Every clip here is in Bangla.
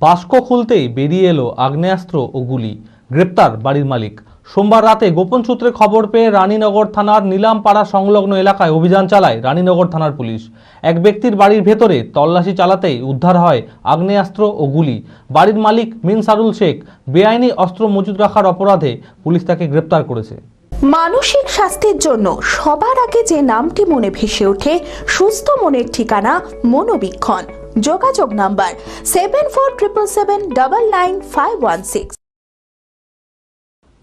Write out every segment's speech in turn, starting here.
বাস্ক খুলতেই বেরিয়ে এলো আগ্নেয়াস্ত্র ও গুলি। গ্রেপ্তার বাড়ির মালিক। সোমবার রাতে গোপন সূত্রে খবর পেয়ে রানীনগর থানার নিলামপাড়া সংলগ্ন এলাকায় অভিযান চালায় রানীনগর থানার পুলিশ। এক ব্যক্তির বাড়ির ভেতরে তল্লাশি চালাতেই উদ্ধার হয় আগ্নেয়াস্ত্র ও গুলি। বাড়ির মালিক মিনসারুল শেখ বেআইনি অস্ত্র মজুত রাখার অপরাধে পুলিশ তাকে গ্রেপ্তার করেছে। মানসিক স্বাস্থ্যের জন্য সবার আগে যে নামটি মনে ভেসে ওঠে, সুস্থ মনের ঠিকানা মনোবীক্ষণ। যোগাযোগ নাম্বার 7477799516।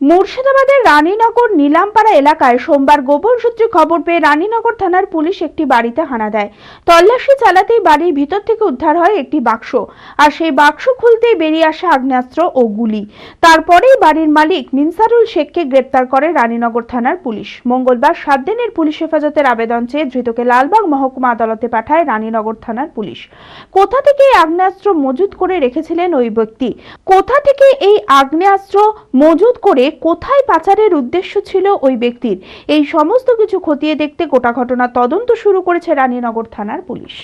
মুর্শিদাবাদের রানীনগর নিলামপাড়া এলাকায় সোমবার গোপন সূত্রে খবর পেয়ে রানীনগর থানার পুলিশ একটি বাড়িতে হানা দেয়। তল্লাশি চালাতেই বাড়ির ভিতর থেকে উদ্ধার হয় একটি বাক্স, আর সেই বাক্স খুলতেই বেরিয়ে আসে আগ্নেয়াস্ত্র ও গুলি। তারপরেই বাড়ির মালিক মিনসারুল শেখকে গ্রেপ্তার করে রানীনগর থানার পুলিশ। মঙ্গলবার 7 দিনের পুলিশ হেফাজতের আবেদন চেয়ে ধৃতকে লালবাগ মহকুমা আদালতে পাঠায় রানীনগর থানার পুলিশ। কোথা থেকে এই আগ্নেয়াস্ত্র মজুত করে রেখেছিলেন ওই ব্যক্তি, কোথা থেকে এই আগ্নেয়াস্ত্র মজুত করে কোথায় পাচারের উদ্দেশ্য ছিল ওই ব্যক্তির, এই সমস্ত কিছু খতিয়ে দেখতে গোটা ঘটনা তদন্ত শুরু করেছে রানীনগর থানার পুলিশ।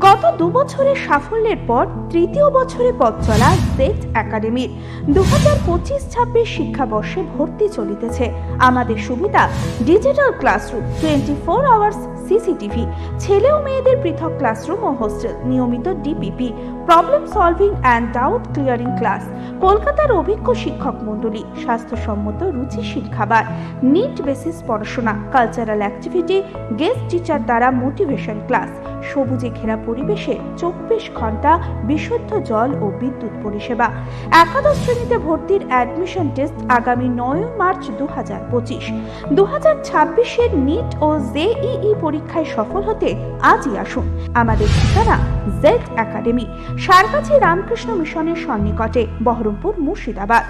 গত 2 বছরের সাফল্যের পর তৃতীয় বছরে পথ চলা জেড একাডেমির 2025-26 শিক্ষাবর্ষে ভর্তি চলিতেছে। আমাদের সুবিধা ডিজিটাল ক্লাসরুম, 24 আওয়ার্স সিসিটিভি, ছেলে ও মেয়েদের পৃথক ক্লাসরুম ও হোস্টেল, নিয়মিত DPP, problem solving and doubt clearing class, কলকাতার অভিজ্ঞ শিক্ষক মণ্ডলী, স্বাস্থ্যসম্মত রুচিশীল খাবার, নিট বেসিস পড়াশোনা, কালচারাল অ্যাক্টিভিটি, গেস্ট টিচার দ্বারা মোটিভেশন ক্লাস, সবুজে ঘেরা পরিবেশে 24 ঘন্টা বিশুদ্ধ জল ও বিদ্যুৎ পরিষেবা। একাদশ শ্রেণীতে ভর্তির অ্যাডমিশন টেস্ট আগামী 9 মার্চ 2025। 2026-এর নিট ও জেইই পরীক্ষায় সফল হতে আজই আসুন। আমাদের ঠিকানা জেড একাডেমি, সারগাছি রামকৃষ্ণ মিশনের সন্নিকটে, বহরমপুর, মুর্শিদাবাদ।